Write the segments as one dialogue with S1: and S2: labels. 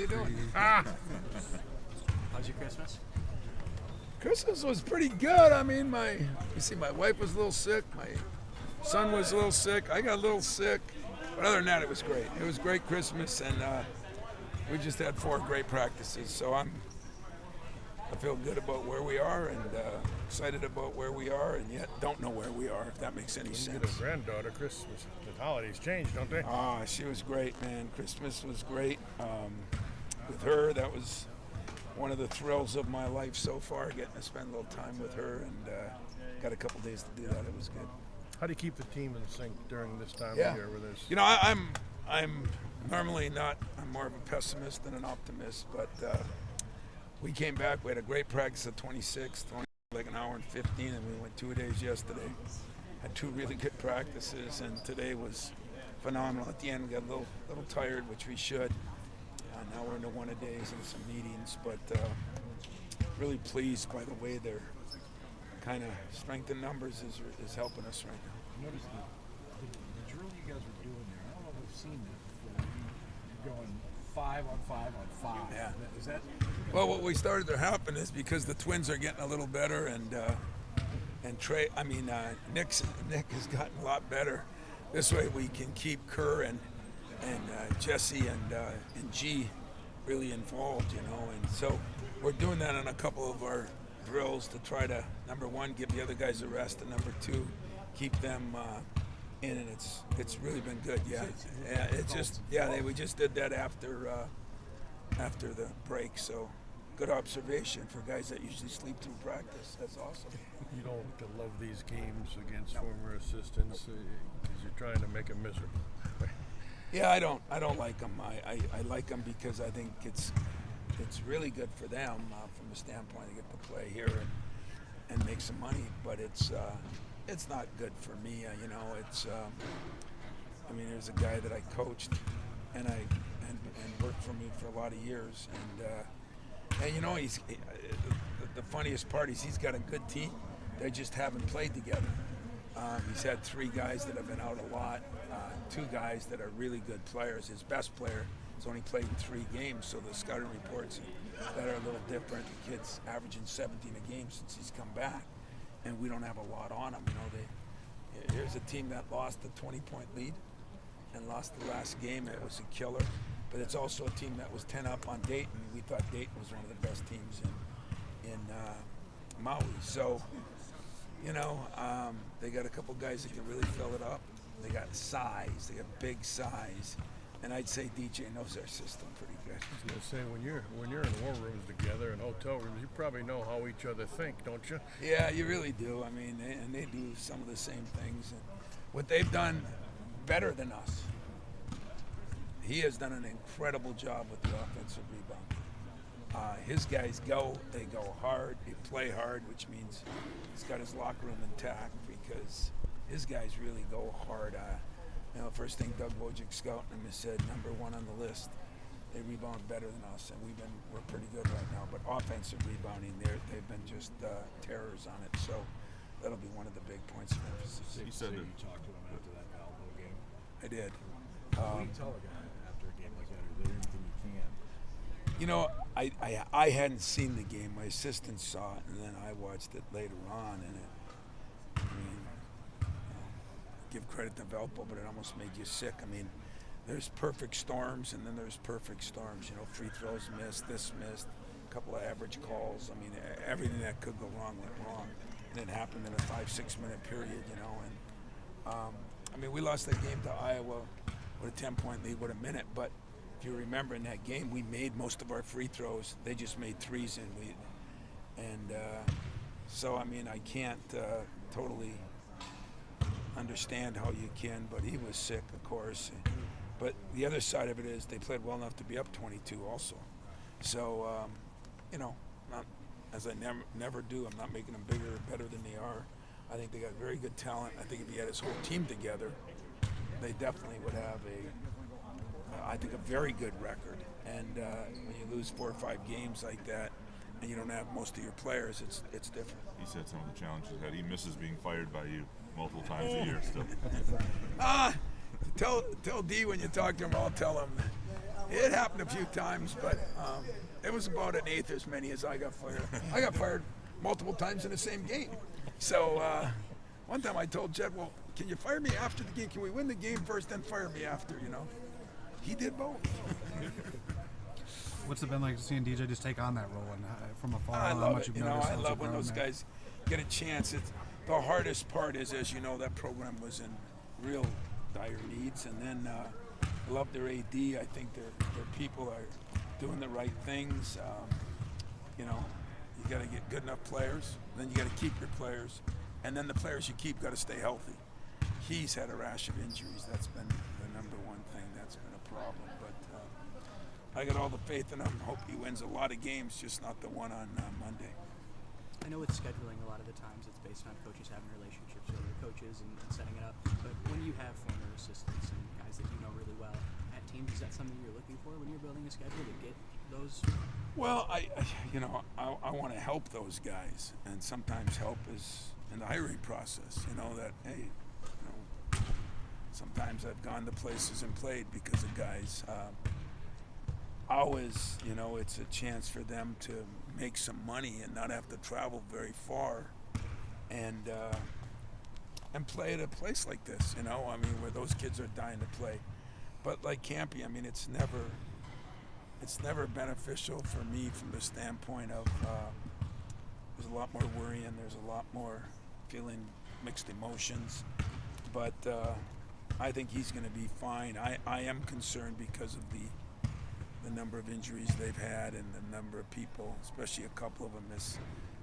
S1: doing?
S2: How's your Christmas?
S1: Christmas was pretty good. I mean, my wife was a little sick. My son was a little sick. I got a little sick. But other than that, it was great. It was great Christmas, and we just had 4 great practices. So I feel good about where we are, and excited about where we are, and yet don't know where we are, if that makes any sense.
S3: You get a granddaughter, Christmas, the holidays change, don't they?
S1: She was great, man. Christmas was great. With her, that was one of the thrills of my life so far, getting to spend a little time with her, and got a couple days to do that. It was good.
S3: How do you keep the team in sync during this time of year with this?
S1: You know, I'm normally not. I'm more of a pessimist than an optimist, but we came back. We had a great practice at 26, like an hour and 15, and we went 2 days yesterday. Had 2 really good practices, and today was phenomenal. At the end, we got a little tired, which we should. Now we're into one-a-days and some meetings, but really pleased by the way they're kind of strength in numbers is helping us right now.
S4: Notice the drill you guys were doing there. I don't know if I've seen that before. You're going 5 on 5 on 5.
S1: Yeah.
S4: Is that?
S1: Well, what we started to happen is because the Twins are getting a little better, and Nick has gotten a lot better. This way we can keep Kerr and Jesse and G really involved, you know, and so we're doing that on a couple of our drills to try to, number one, give the other guys a rest, and number 2, keep them in, and it's really been good. We just did that after the break, so good observation for guys that usually sleep through practice. That's awesome.
S3: You don't love these games against former assistants because you're trying to make them miserable.
S1: Yeah, I don't like them. I like them because I think it's really good for them from the standpoint they get to play here and make some money. But it's not good for me. You know, there's a guy that I coached and worked for me for a lot of years, and you know, the funniest part is he's got a good team. They just haven't played together. He's had 3 guys that have been out a lot, 2 guys that are really good players. His best player has only played in 3 games, so the scouting reports that are a little different. The kid's averaging 17 a game since he's come back, and we don't have a lot on him. You know, here's a team that lost a 20-point lead and lost the last game. It was a killer, but it's also a team that was 10 up on Dayton. We thought Dayton was one of the best teams in Maui. So, you know, they got a couple guys that can really fill it up. They got size. They got big size, and I'd say DJ knows their system pretty good.
S3: I was going to say, when you're in war rooms together and hotel rooms, you probably know how each other think, don't you?
S1: Yeah, you really do. I mean, they do some of the same things. And what they've done better than us, he has done an incredible job with the offensive rebound. His guys they go hard, they play hard, which means he's got his locker room intact because his guys really go hard. You know, first thing Doug Wojcik scouting him has said, number 1 on the list. They rebound better than us, and we're pretty good right now. But offensive rebounding, they've been just terrors on it. So that'll be one of the big points of emphasis.
S4: You said you talked to him after that Valpo game.
S1: I did.
S4: What do you tell a guy after a game like that? Is there anything you can?
S1: You know, I hadn't seen the game. My assistant saw it, and then I watched it later on, and give credit to Valpo, but it almost made you sick. I mean, there's perfect storms, and then there's perfect storms. You know, free throws missed, this missed, a couple of average calls. I mean, everything that could go wrong went wrong, and it happened in a 5-6 minute period. You know, and we lost that game to Iowa with a 10-point lead with a minute, but if you remember in that game, we made most of our free throws. They just made threes, so I mean, I can't totally understand how you can, but he was sick, of course. But the other side of it is they played well enough to be up 22 also. So, you know, as I never do, I'm not making them bigger or better than they are. I think they got very good talent. I think if he had his whole team together, they definitely would have a very good record. And when you lose 4 or 5 games like that, and you don't have most of your players, it's different.
S5: He said some of the challenges that he misses being fired by you multiple times a year still.
S1: Tell D when you talk to him, I'll tell him It happened a few times, but it was about an eighth as many as I got fired. I got fired multiple times in the same game. So one time I told Jed, well, can you fire me after the game? Can we win the game first, then fire me after, you know? He did both.
S6: What's it been like seeing DJ just take on that role and from afar?
S1: I
S6: how
S1: love
S6: much
S1: it.
S6: you've
S1: You know,
S6: noticed
S1: I
S6: as
S1: love
S6: you've
S1: when
S6: grown
S1: those
S6: there?
S1: guys get a chance. The hardest part is, as you know, that program was in real dire needs. And then I love their AD. I think their people are doing the right things. You know, you got to get good enough players. Then you got to keep your players. And then the players you keep got to stay healthy. He's had a rash of injuries. That's been the number one thing. That's been a problem. But I got all the faith in him. Hope he wins a lot of games, just not the one on Monday.
S2: I know with scheduling, a lot of the times it's based on coaches having relationships with other coaches and setting it up. But when you have former assistants and guys that you know really well at teams, is that something you're looking for when you're building a schedule to get those?
S1: Well, I want to help those guys, and sometimes help is in the hiring process. You know that, hey, you know, sometimes I've gone to places and played because of guys. Always, you know, it's a chance for them to make some money and not have to travel very far, and play at a place like this. You know, I mean, where those kids are dying to play. But like Campy, I mean, it's never beneficial for me from the standpoint of there's a lot more worrying, there's a lot more feeling mixed emotions. But I think he's going to be fine. I am concerned because of the number of injuries they've had and the number of people, especially a couple of them miss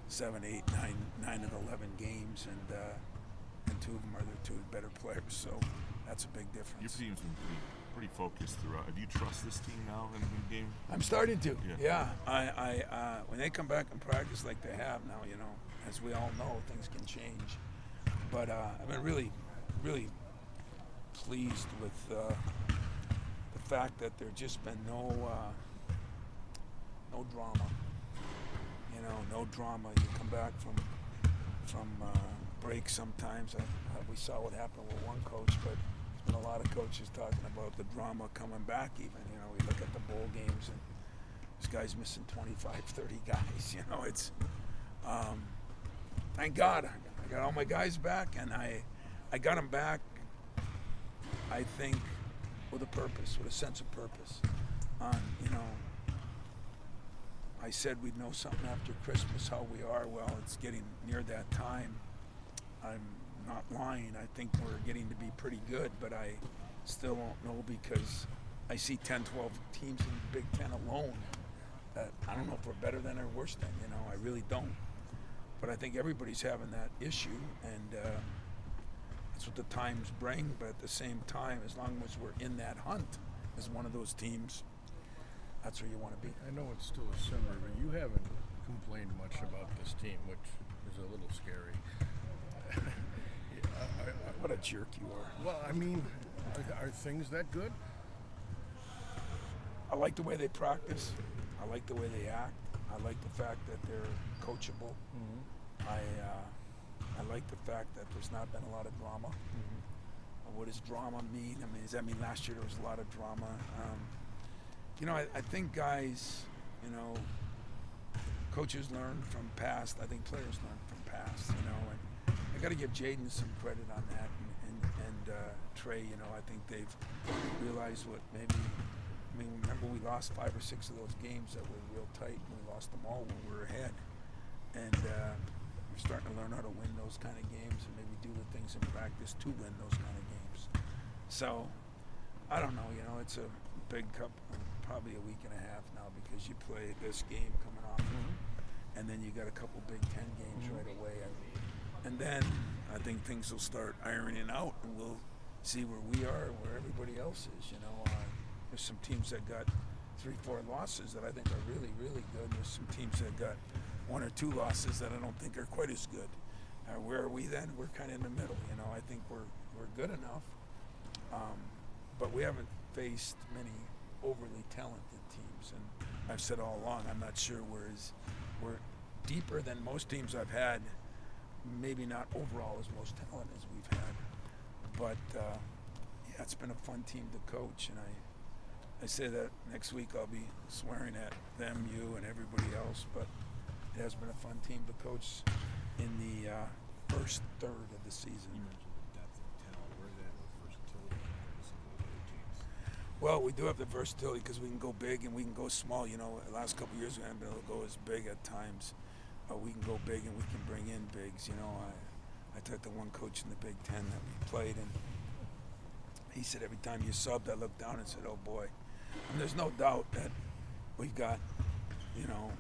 S1: 7, 8, 9 and 11 games, and two of them are their two better players. So that's a big difference.
S5: Your team's been pretty focused throughout. Do you trust this team now in the game?
S1: I'm starting to.
S5: Yeah.
S1: I when they come back and practice like they have now, you know, as we all know, things can change. But I've been really, really pleased with the fact that there's just been no drama. You know, no drama. You come back from break sometimes. We saw what happened with one coach, but there's been a lot of coaches talking about the drama coming back even. You know, we look at the bowl games and this guy's missing 25, 30 guys. You know, it's thank God I got all my guys back, and I got them back, I think, with a purpose, with a sense of purpose. You know, I said we'd know something after Christmas how we are. Well, it's getting near that time. I'm not lying. I think we're getting to be pretty good, but I still won't know because I see 10, 12 teams in the Big Ten alone that I don't know if we're better than or worse than, you know, I really don't. But I think everybody's having that issue, and that's what the times bring. But at the same time, as long as we're in that hunt as one of those teams, that's where you want to be.
S3: I know it's still December, but you haven't complained much about this team, which is a little scary.
S1: What a jerk you are.
S3: Well, I mean, are things that good?
S1: I like the way they practice. I like the way they act. I like the fact that they're coachable. Mm-hmm. I like the fact that there's not been a lot of drama. Mm-hmm. What does drama mean? I mean, does that mean last year there was a lot of drama? You know, I think guys, you know, coaches learn from past. I think players learn from past, you know. And I got to give Jaden some credit on that, and Trey, you know, I think they've realized what maybe. I mean, remember we lost 5 or 6 of those games that were real tight, and we lost them all when we were ahead. And we're starting to learn how to win those kind of games and maybe do the things in practice to win those kind of games. So, I don't know, you know, it's a big cup, probably a week and a half now, because you play this game coming off, and then you got a couple Big Ten games right away. And then I think things will start ironing out, and we'll see where we are and where everybody else is, you know. There's some teams that got 3, 4 losses that I think are really, really good. There's some teams that got 1 or 2 losses that I don't think are quite as good. Where are we then? We're kind of in the middle. You know, I think we're good enough, but we haven't faced many overly talented teams. And I've said all along, I'm not sure we're deeper than most teams I've had. Maybe not overall as most talent as we've had, but yeah, it's been a fun team to coach, and I say that next week I'll be swearing at them, you, and everybody else. But it has been a fun team to coach in the first third of the season.
S4: You mentioned the depth of talent. Where's that with versatility compared to some of those other teams?
S1: Well, we do have the versatility because we can go big and we can go small. You know, the last couple of years we haven't been able to go as big at times. We can go big and we can bring in bigs. You know, I talked to one coach in the Big Ten that we played, and he said every time you subbed, I looked down and said, "Oh boy." And there's no doubt that we've got, you know,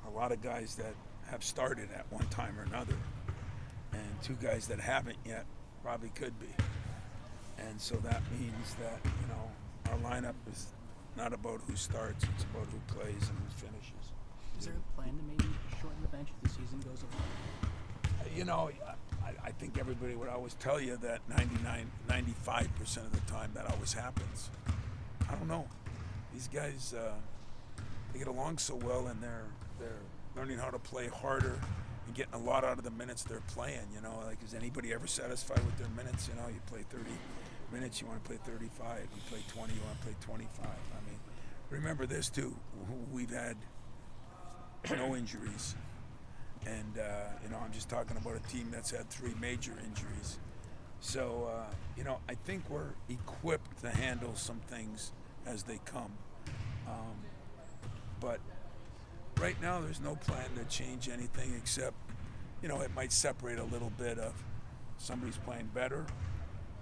S1: a lot of guys that have started at one time or another, and two guys that haven't yet probably could be. And so that means that, you know, our lineup is not about who starts, it's about who plays and who finishes.
S2: Is there a plan to maybe shorten the bench as the season goes along?
S1: You know, I think everybody would always tell you that 95% of the time that always happens. I don't know. These guys, they get along so well, and they're learning how to play harder and getting a lot out of the minutes they're playing. You know, like, is anybody ever satisfied with their minutes? You know, you play 30 minutes, you want to play 35. You play 20, you want to play 25. I mean, remember this too. We've had no injuries. And, you know, I'm just talking about a team that's had 3 major injuries. So, you know, I think we're equipped to handle some things as they come. But right now there's no plan to change anything except, you know, it might separate a little bit of somebody's playing better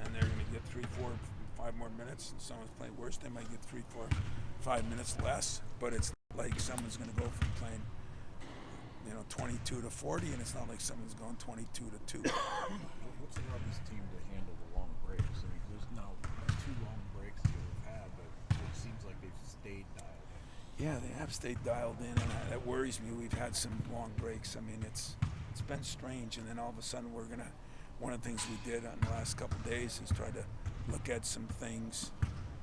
S1: and they're going to get 3, 4, 5 more minutes, and someone's playing worse, they might get 3, 4, 5 minutes less. But it's not like someone's going to go from playing, you know, 22 to 40, and it's not like someone's going 22 to 2.
S4: What's allowed this team to handle the long breaks? I mean, there's now 2 long breaks that you've had, but it seems like they've stayed dialed in.
S1: Yeah, they have stayed dialed in, and that worries me. We've had some long breaks. I mean, it's been strange, and then all of a sudden one of the things we did on the last couple of days is try to look at some things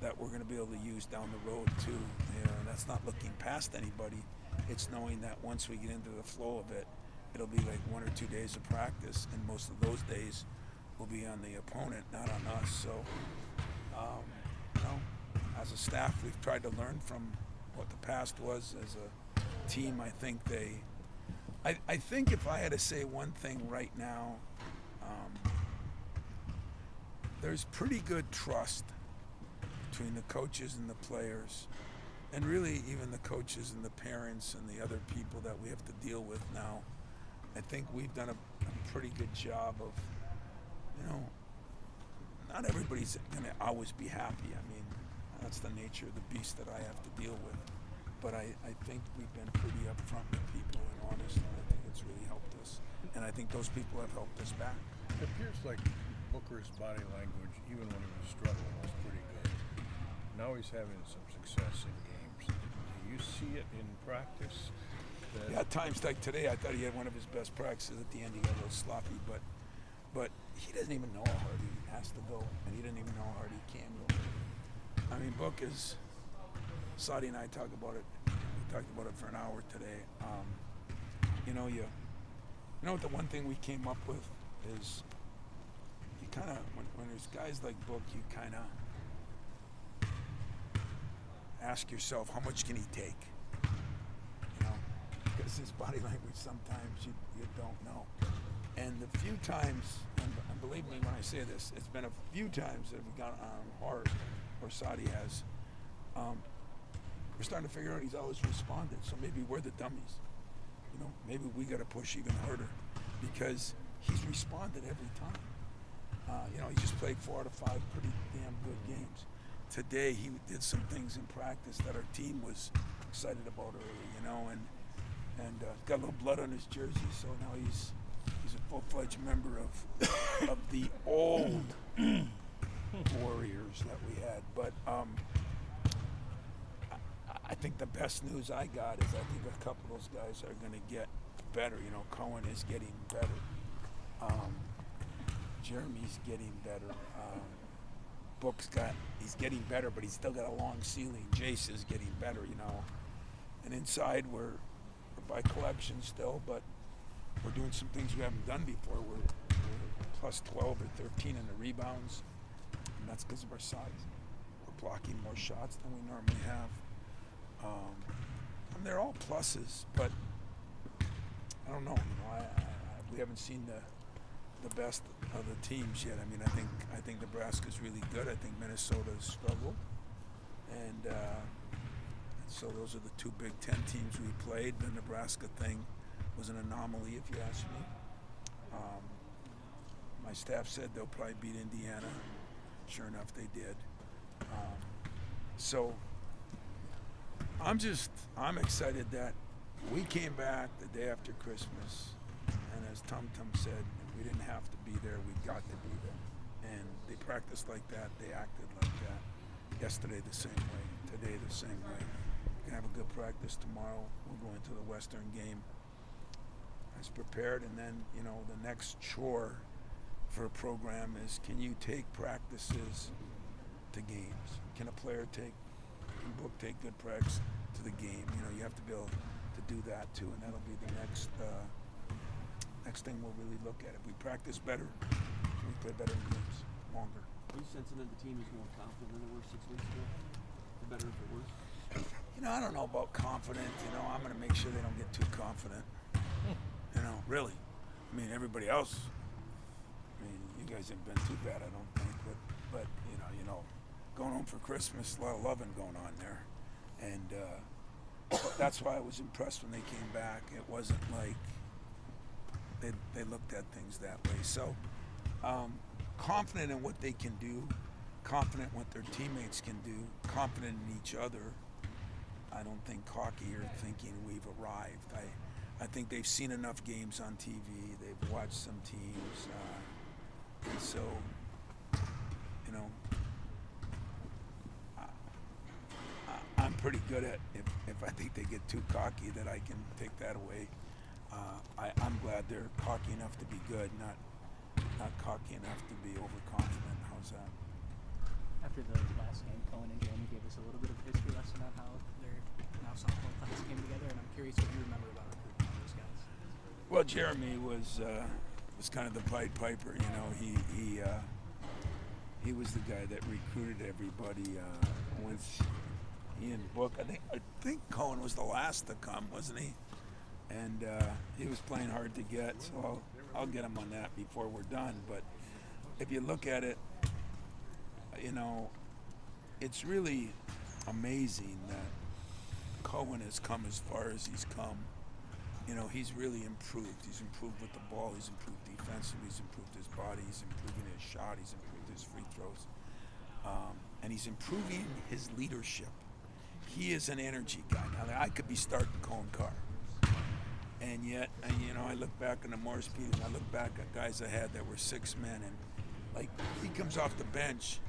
S1: that we're going to be able to use down the road too. You know, and that's not looking past anybody. It's knowing that once we get into the flow of it, it'll be like 1 or 2 days of practice, and most of those days will be on the opponent, not on us. So, you know, as a staff, we've tried to learn from what the past was. As a team, I think I think if I had to say one thing right now, there's pretty good trust between the coaches and the players, and really even the coaches and the parents and the other people that we have to deal with now. I think we've done a pretty good job of, you know, not everybody's going to always be happy. I mean, that's the nature of the beast that I have to deal with. But I think we've been pretty upfront with people and honest, and I think it's really helped us. And I think those people have helped us back.
S3: It appears like Booker's body language, even when he was struggling, was pretty good. Now he's having some success in games. Do you see it in practice?
S1: Yeah, at times like today, I thought he had one of his best practices. At the end, he got a little sloppy, but he doesn't even know how hard he has to go, and he doesn't even know how hard he can go. I mean, Book is. Sadi and I talked about it. We talked about it for an hour today. You know, you know what the one thing we came up with is you kind of when there's guys like Book, you kind of ask yourself, how much can he take? You know, because his body language sometimes you don't know. And the few times, and believe me when I say this, it's been a few times that we've gone on hard, or Sadi has. We're starting to figure out he's always responded, so maybe we're the dummies. You know, maybe we got to push even harder because he's responded every time. You know, he just played 4 out of 5 pretty damn good games. Today he did some things in practice that our team was excited about early, you know, and got a little blood on his jersey, so now he's a full-fledged member of the old Warriors that we had. But I think the best news I got is I think a couple of those guys are going to get better. You know, Cohen is getting better. Jeremy's getting better. He's getting better, but he's still got a long ceiling. Jace is getting better, you know. And inside we're by collection still, but we're doing some things we haven't done before. We're plus 12 or 13 in the rebounds, and that's because of our size. We're blocking more shots than we normally have. And they're all pluses, but I don't know. We haven't seen the best of the teams yet. I mean, I think Nebraska's really good. I think Minnesota's struggled, and so those are the two Big Ten teams we played. The Nebraska thing was an anomaly, if you ask me. My staff said they'll probably beat Indiana. Sure enough, they did. So I'm excited that we came back the day after Christmas, and as Tum Tum said, we didn't have to be there, we got to be there. And they practiced like that, they acted like that. Yesterday the same way, today the same way. We're gonna have a good practice tomorrow. We'll go into the Western game as prepared, and then, the next chore for a program is, can you take practices to games? Can a player take good practice to the game? You have to be able to do that too, and that'll be the next thing we'll really look at. If we practice better, we play better in games, longer.
S7: Are you sensing that the team is more confident than they were 6 weeks ago? For better or for worse?
S1: I don't know about confident. I'm going to make sure they don't get too confident. Really. I mean, everybody else. You guys haven't been too bad, I don't think. But going home for Christmas, a lot of loving going on there, and that's why I was impressed when they came back. It wasn't like they looked at things that way. So confident in what they can do, confident in what their teammates can do, confident in each other. I don't think cocky or thinking we've arrived. I think they've seen enough games on TV. They've watched some teams, and so I'm pretty good at if I think they get too cocky that I can take that away. I'm glad they're cocky enough to be good, not cocky enough to be overconfident. How's that?
S2: After the last game, Cohen and Jeremy gave us a little bit of a history lesson on how their now sophomore class came together, and I'm curious what you remember about recruiting all those guys.
S1: Well, Jeremy was kind of the Pied Piper. He was the guy that recruited everybody. Once he and Book, I think Cohen was the last to come, wasn't he? And he was playing hard to get, so I'll get him on that before we're done. But if you look at it, it's really amazing that Cohen has come as far as he's come. He's really improved. He's improved with the ball. He's improved defensively. He's improved his body. He's improving his shot. He's improved his free throws. And he's improving his leadership. He is an energy guy. Now, I could be starting Cohen Carr. And yet, I look back on the Morris Peters. I look back at guys I had that were 6 men. And, he comes off the bench.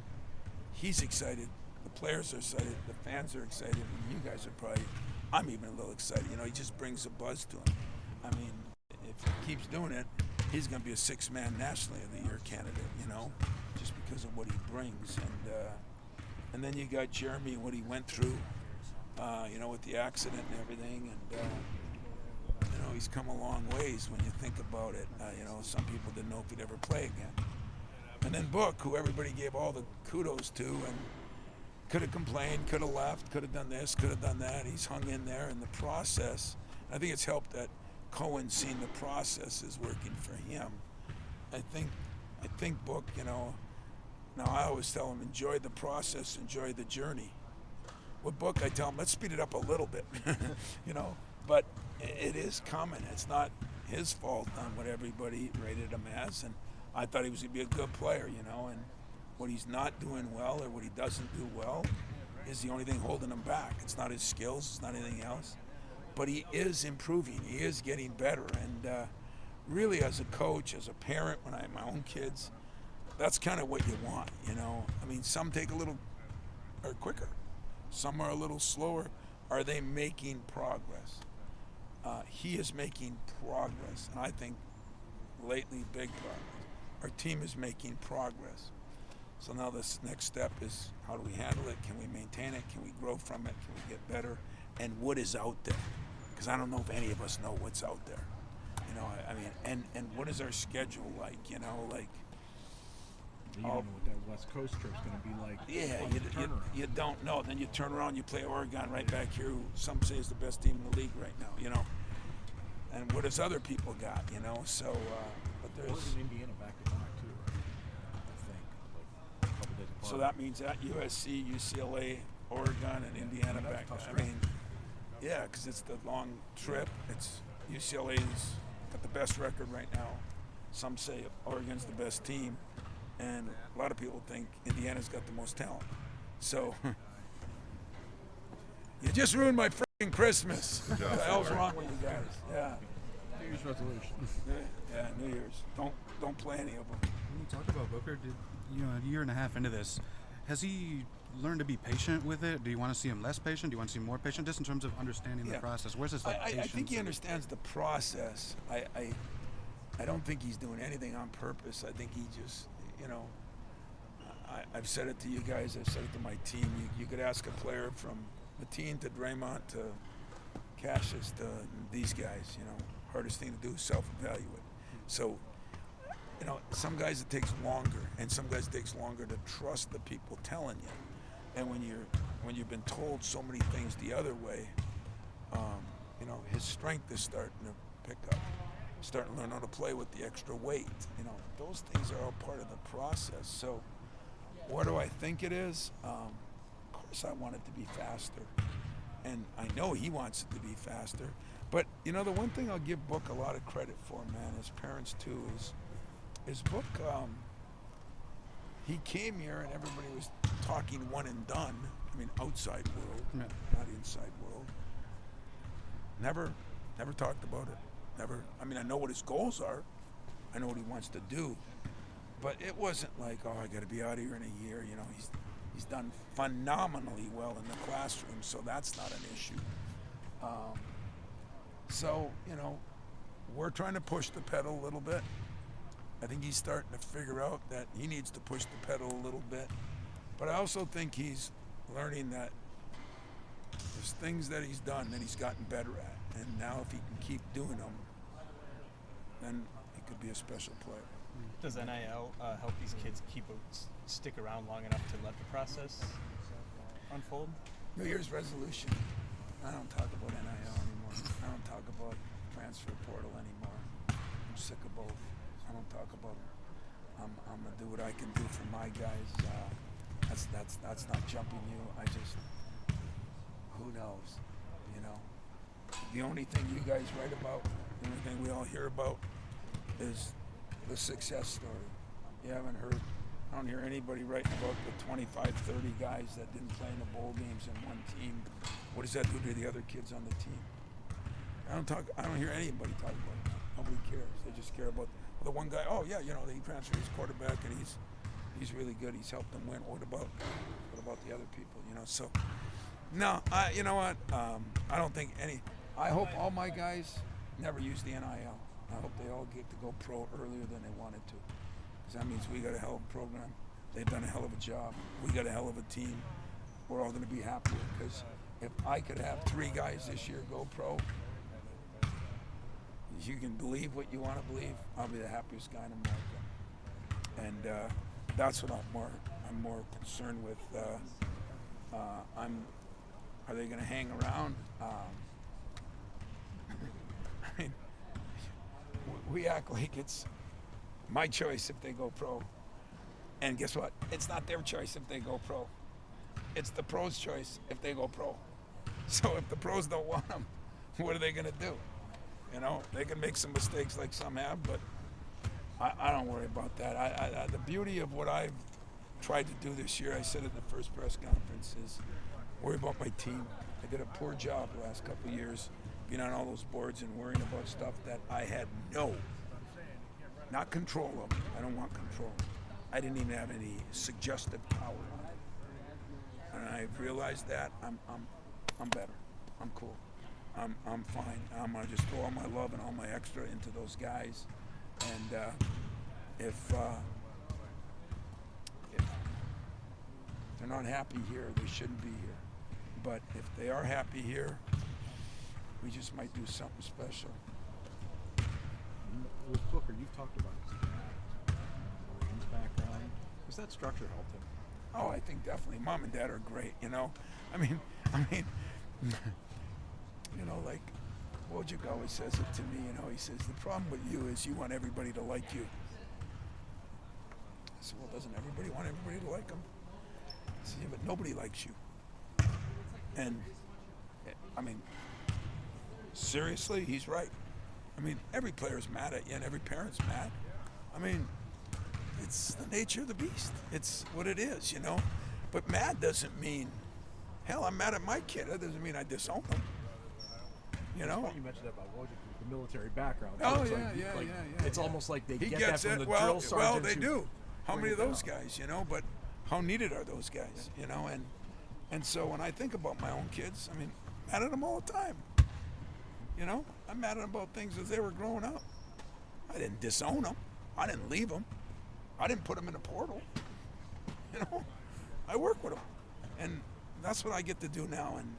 S1: He's excited. The players are excited. The fans are excited. And you guys are probably, I'm even a little excited. He just brings a buzz to him. I mean, if he keeps doing it, he's going to be a 6-man Nationally of the Year candidate, just because of what he brings. And then you got Jeremy, what he went through, with the accident and everything. And, he's come a long ways when you think about it. Some people didn't know if he'd ever play again. And then Book, who everybody gave all the kudos to, and could have complained, could have left, could have done this, could have done that. He's hung in there in the process. I think it's helped that Cohen's seen the process is working for him. I think Book, now I always tell him, enjoy the process, enjoy the journey. With Book, I tell him, let's speed it up a little bit, but it is coming. It's not his fault on what everybody rated him as, and I thought he was going to be a good player, and what he's not doing well or what he doesn't do well is the only thing holding him back. It's not his skills, it's not anything else, but he is improving. He is getting better, and really as a coach, as a parent, when I have my own kids, that's kind of what you want, I mean, some take a little or quicker, some are a little slower. Are they making progress? He is making progress, and I think lately big progress. Our team is making progress. So now this next step is, how do we handle it? Can we maintain it? Can we grow from it? Can we get better? And what is out there? Because I don't know if any of us know what's out there. I mean, and what is our schedule like?
S4: You don't know what that West Coast trip's going to be like.
S1: Yeah,
S4: on the turnaround.
S1: you don't know. Then you turn around, you play Oregon right back here, who some say is the best team in the league right now, you know. And what does other people got, you know? So, but there's.
S4: Oregon, Indiana back to back too, right? I think like a couple days apart.
S1: So that means at USC, UCLA, Oregon, and Indiana
S4: that's
S1: back.
S4: tough
S1: I
S4: stretch.
S1: mean, yeah, because it's the long trip. It's UCLA's got the best record right now. Some say Oregon's the best team, and a lot of people think Indiana's got the most talent. So you just ruined my freaking Christmas. What the hell's wrong with you guys? Yeah,
S4: New Year's resolution.
S1: yeah, New Year's. Don't play any of them.
S6: When you talk about Booker, a year and a half into this, has he learned to be patient with it? Do you want to see him less patient? Do you want to see him more patient? Just in terms of understanding the
S1: Yeah.
S6: process. Where's his
S1: I
S6: patience?
S1: think he understands the process. I don't think he's doing anything on purpose. I think he just, you know, I've said it to you guys. I've said it to my team. You could ask a player from Mateen to Draymond to Cassius to these guys, you know, hardest thing to do is self-evaluate. So, you know, some guys it takes longer, and some guys it takes longer to trust the people telling you. And when you've been told so many things the other way, you know, his strength is starting to pick up. Starting to learn how to play with the extra weight. You know, those things are all part of the process. So, what do I think it is? Of course, I want it to be faster, and I know he wants it to be faster. But you know, the one thing I'll give Book a lot of credit for, man, his parents too, is Book. He came here and everybody was talking one and done. I mean, outside world,
S6: Yeah.
S1: not inside world. Never talked about it. Never. I mean, I know what his goals are. I know what he wants to do. But it wasn't like, oh, I got to be out of here in a year. You know, he's done phenomenally well in the classroom, so that's not an issue. So, you know, we're trying to push the pedal a little bit. I think he's starting to figure out that he needs to push the pedal a little bit. But I also think he's learning that there's things that he's done that he's gotten better at. And now if he can keep doing them, then he could be a special player.
S8: Does NIL help these kids stick around long enough to let the process unfold?
S1: New Year's resolution. I don't talk about NIL anymore. I don't talk about transfer portal anymore. I'm sick of both. I don't talk about it. I'm gonna do what I can do for my guys. That's not jumping you. I just, who knows, you know. The only thing you guys write about, the only thing we all hear about is the success story. You haven't heard, I don't hear anybody writing about the 25, 30 guys that didn't play in the bowl games in one team. What does that do to the other kids on the team? I don't hear anybody talk about it. Nobody cares. They just care about the one guy. Oh yeah, you know, he transferred his quarterback and he's really good. He's helped them win. What about the other people? You know, so no, you know what? I don't think any. I hope all my guys never use the NIL. I hope they all get to go pro earlier than they wanted to. Because that means we got a hell of a program. They've done a hell of a job. We got a hell of a team. We're all going to be happier. Because if I could have 3 guys this year go pro, you can believe what you want to believe. I'll be the happiest guy in America. And that's what I'm more concerned with. Are they going to hang around? I mean, we act like it's my choice if they go pro. And guess what? It's not their choice if they go pro. It's the pros' choice if they go pro. So if the pros don't want them, what are they going to do? You know, they can make some mistakes like some have, but I don't worry about that. The beauty of what I've tried to do this year, I said it in the first press conference, is worry about my team. I did a poor job the last couple of years being on all those boards and worrying about stuff that I had not control of. I don't want control. I didn't even have any suggestive power on it. And I've realized that I'm better. I'm cool. I'm fine. I'm gonna just throw all my love and all my extra into those guys. And if they're not happy here, they shouldn't be here. But if they are happy here, we just might do something special.
S4: With Booker, you've talked about his Marines background. Does that structure help him?
S1: Oh, I think definitely. Mom and Dad are great. I mean, like Wojcik always says it to me. He says the problem with you is you want everybody to like you. I said, well, doesn't everybody want everybody to like them? I said, yeah, but nobody likes you. And I mean, seriously, he's right. I mean, every player's mad at you, and every parent's mad. I mean, it's the nature of the beast. It's what it is. But mad doesn't mean, hell, I'm mad at my kid. That doesn't mean I disown him.
S4: It's funny you mentioned that about Wojcik with the military background.
S1: Oh,
S4: it's
S1: yeah.
S4: It's almost like they
S1: He
S4: get
S1: gets
S4: that from
S1: it.
S4: the
S1: Well,
S4: drill sergeants.
S1: they
S4: who
S1: do. How
S4: bring
S1: many
S4: it
S1: of those
S4: down.
S1: guys, But how needed are those guys, And so when I think about my own kids, I mean, I'm mad at them all the time. I'm mad at them about things as they were growing up. I didn't disown them. I didn't leave them. I didn't put them in a portal. I work with them, and that's what I get to do now. And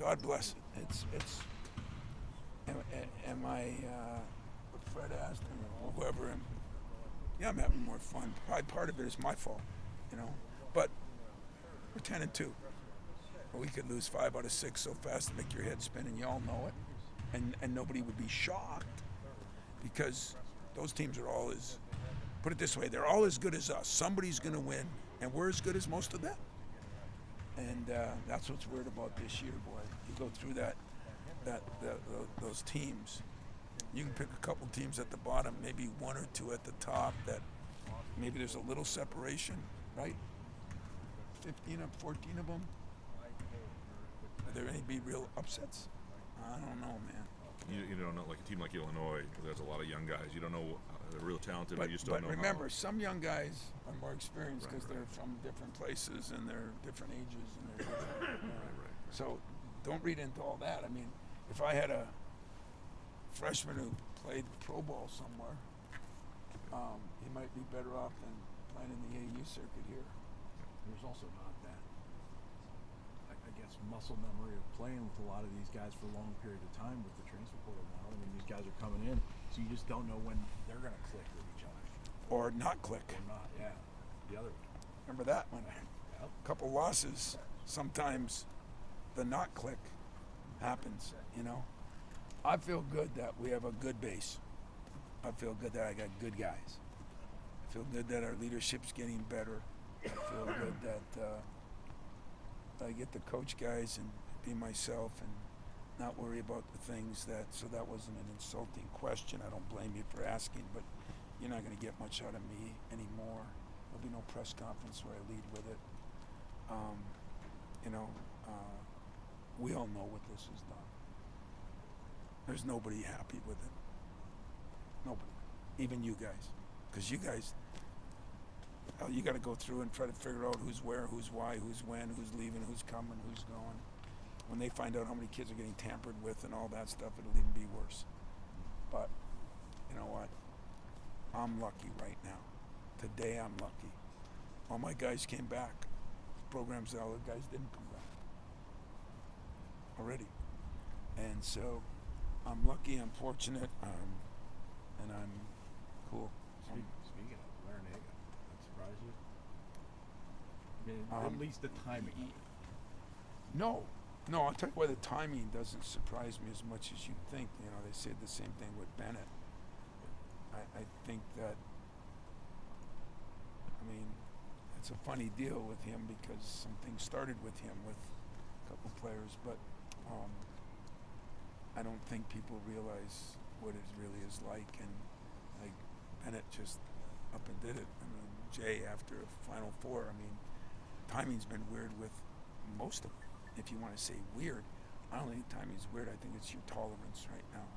S1: God bless it. It's. Am I? What Fred asked or whoever. Yeah, I'm having more fun. Probably part of it is my fault, But we're 10-2. We could lose 5 out of 6 so fast to make your head spin, and you all know it. And nobody would be shocked because those teams are all as, put it this way, they're all as good as us. Somebody's going to win, and we're as good as most of them. And that's what's weird about this year, boy. You go through those teams. You can pick a couple teams at the bottom, maybe 1 or 2 at the top that maybe there's a little separation, right? 15 or 14 of them. Are there any be real upsets? I don't know, man.
S5: You don't know, like a team like Illinois, there's a lot of young guys. You don't know, they're real talented, but you still don't know.
S1: But remember, some young guys are more experienced because they're from different places and they're different ages and they're different. So don't read into all that. I mean, if I had a freshman who played pro ball somewhere, he might be better off than playing in the AU circuit here.
S4: There's also not that, I guess, muscle memory of playing with a lot of these guys for a long period of time with the transfer portal now. I mean, these guys are coming in, so you just don't know when they're going to click with each other.
S1: Or not click.
S4: Or not, yeah. The other one.
S1: Remember that one? A couple losses, sometimes the not click happens, I feel good that we have a good base. I feel good that I got good guys. I feel good that our leadership's getting better. I feel good that I get to coach guys and be myself and not worry about the things so that wasn't an insulting question. I don't blame you for asking, but you're not going to get much out of me anymore. There'll be no press conference where I lead with it. We all know what this has done. There's nobody happy with it. Nobody. Even you guys. Because you guys, you got to go through and try to figure out who's where, who's why, who's when, who's leaving, who's coming, who's going. When they find out how many kids are getting tampered with and all that stuff, it'll even be worse. But you know what? I'm lucky right now. Today I'm lucky. All my guys came back. Programs that all the guys didn't come back already. And so I'm lucky, I'm fortunate, and I'm cool.
S4: Speaking of Larinaga, that surprised you? I mean, at least the timing of it.
S1: No, I'll tell you why the timing doesn't surprise me as much as you'd think. They said the same thing with Bennett. I think that, it's a funny deal with him because some things started with him with a couple players, but I don't think people realize what it really is like, and like Bennett just up and did it. Jay after a Final Four, timing's been weird with most of it. If you want to say weird, I don't think timing's weird. I think it's your tolerance right now.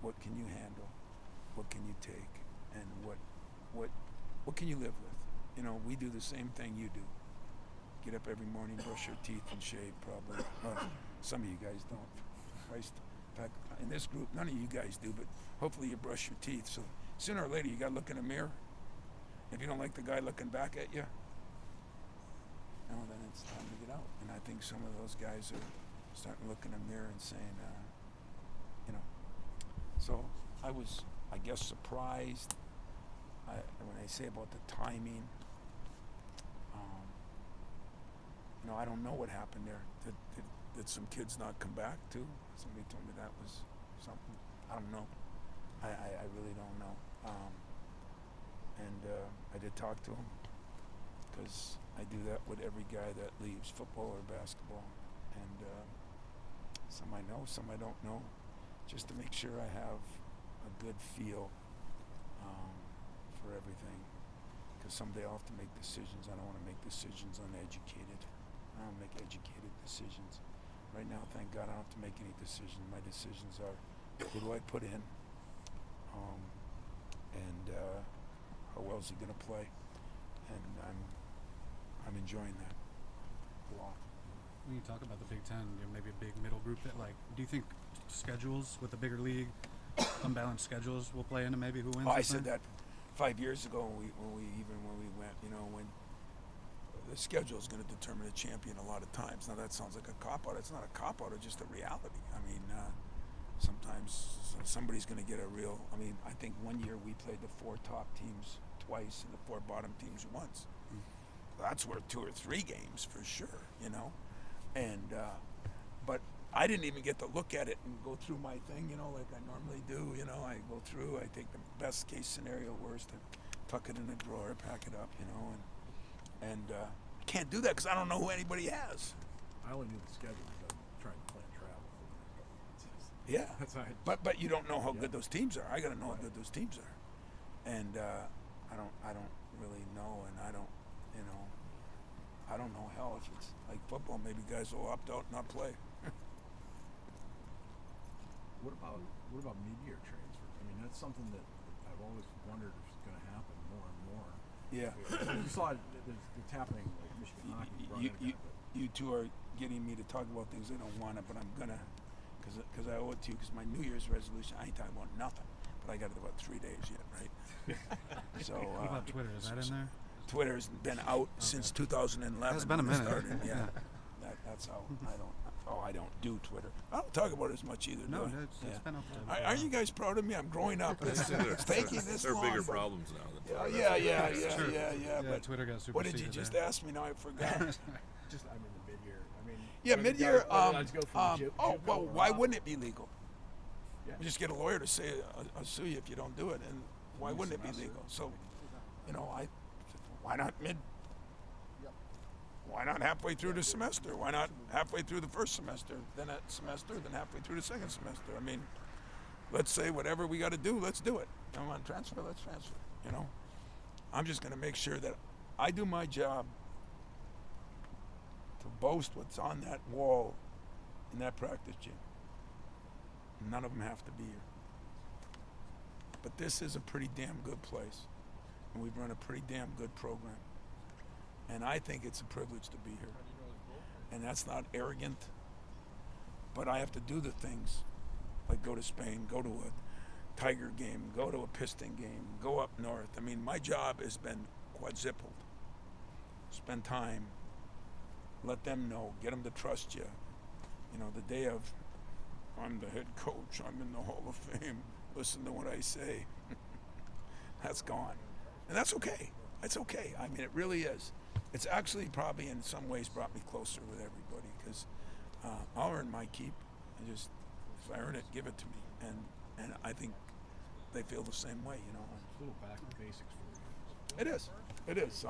S1: What can you handle? What can you take? And what can you live with? We do the same thing you do. Get up every morning, brush your teeth, and shave probably. Some of you guys don't. Christ. In fact, in this group, none of you guys do, but hopefully you brush your teeth. So sooner or later, you got to look in a mirror. If you don't like the guy looking back at you, then it's time to get out. And I think some of those guys are starting to look in a mirror and saying, So I was, I guess, surprised when I say about the timing. I don't know what happened there. Did some kids not come back too? Somebody told me that was something. I don't know. I really don't know. I did talk to him because I do that with every guy that leaves football or basketball. And some I know, some I don't know, just to make sure I have a good feel for everything. Because someday I'll have to make decisions. I don't want to make decisions uneducated. I don't make educated decisions. Right now, thank God, I don't have to make any decisions. My decisions are, who do I put in, and how well is he going to play, and I'm enjoying that a lot.
S6: When you talk about the Big Ten, maybe a big middle group, that do you think schedules with the bigger league, unbalanced schedules, will play into maybe who wins?
S1: I
S6: this
S1: said
S6: thing?
S1: that 5 years ago when we went, when the schedule is going to determine a champion a lot of times. Now that sounds like a cop out. It's not a cop out. It's just a reality. I mean, sometimes somebody's going to get a real. I mean, I think one year we played the 4 top teams twice and the 4 bottom teams once. That's worth 2 or 3 games for sure, And but I didn't even get to look at it and go through my thing, like I normally do. I go through. I take the best case scenario, worst, and tuck it in a drawer, pack it up, and I can't do that because I don't know who anybody has.
S4: I only knew the schedule because I'm trying to plan travel for the next couple of months.
S1: Yeah,
S4: That's how I
S1: but you don't know how good those teams are. I got to know how good those teams are, and I don't really know, and I don't know hell if it's like football. Maybe guys will opt out and not play.
S4: What about mid-year transfers? I mean, that's something that I've always wondered if it's going to happen more and more.
S1: Yeah.
S4: You saw it, it's happening like Michigan hockey. brought in a guy, but
S1: You two are getting me to talk about things I don't want to, but I'm gonna, because I owe it to you. Because my New Year's resolution, I ain't talking about nothing, but I got it about 3 days yet, right? So.
S6: What about Twitter? Is that in there?
S1: Twitter's been out since 2011.
S6: It's been a
S1: when it
S6: minute.
S1: started, yeah. That's how I don't do Twitter. I don't talk about it as much either.
S6: No,
S1: do I?
S6: it's been up to.
S1: Are you guys proud of me? I'm growing up. It's taking this
S5: There are
S1: long.
S5: bigger
S1: but-
S5: problems now. Than
S1: Yeah,
S5: Twitter.
S1: yeah,
S5: That's
S1: yeah,
S5: true.
S1: yeah, yeah. But
S6: Twitter got superseded.
S1: what did you just
S6: there.
S1: ask me? Now I forgot.
S4: just I mean the mid-year. I mean.
S1: Yeah,
S4: why did
S1: mid-year.
S4: guys go from
S1: Oh,
S4: JUCO
S1: well,
S4: or
S1: why
S4: not?
S1: wouldn't it be legal?
S4: Yeah.
S1: You just get a lawyer to say, "I'll sue you if you don't do it," and why wouldn't it be legal? So, why not mid? Why not halfway through the semester? Why not halfway through the first semester, then that semester, then halfway through the second semester? I mean, let's say whatever we got to do, let's do it. I want to transfer, let's transfer. I'm just going to make sure that I do my job to boast what's on that wall in that practice gym. None of them have to be here. But this is a pretty damn good place, and we've run a pretty damn good program. And I think it's a privilege to be here. And that's not arrogant, but I have to do the things like go to Spain, go to a Tiger game, go to a Piston game, go up north. I mean, my job has been quadrupled. Spend time, let them know, get them to trust you. The day of, I'm the head coach, I'm in the Hall of Fame, listen to what I say. That's gone. And that's okay. It's okay. I mean, it really is. It's actually probably in some ways brought me closer with everybody because I'll earn my keep. If I earn it, give it to me. And I think they feel the same way,
S4: It's a little back to basics for you.
S1: It is. It is.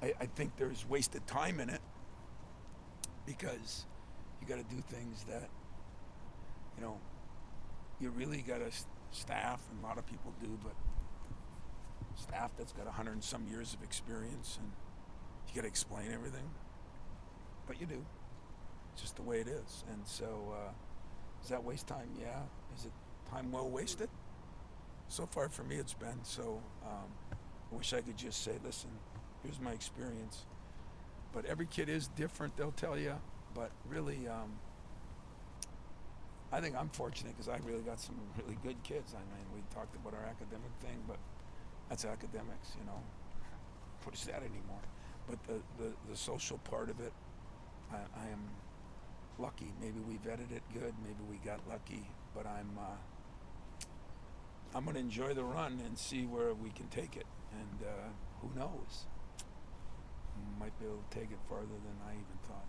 S1: I think there's wasted time in it because you got to do things that, you really got to staff, and a lot of people do, but staff that's got 100 and some years of experience, and you got to explain everything. But you do. It's just the way it is. And so, does that waste time? Yeah. Is it time well wasted? So far for me it's been. So I wish I could just say, listen, here's my experience. But every kid is different, they'll tell you. But really, I think I'm fortunate because I really got some really good kids. I mean, we talked about our academic thing, but that's academics, What is that anymore? But the social part of it, I am lucky. Maybe we vetted it good. Maybe we got lucky. But I'm going to enjoy the run and see where we can take it. And who knows? might be able to take it farther than I even thought.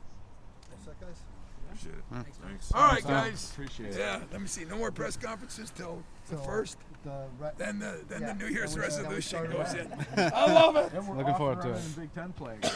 S9: What's that, guys?
S5: Appreciate it.
S2: Thanks, man.
S5: Thanks.
S1: All right, guys.
S4: Appreciate it.
S1: Yeah, let me see. No more press conferences till the
S9: So,
S1: first. Then the New Year's
S9: then we
S1: resolution
S9: start
S1: goes
S9: it
S1: in. I love it.
S4: And we're
S6: Looking
S4: off
S6: forward
S4: and
S6: to
S4: running
S6: it.
S4: in Big Ten play again.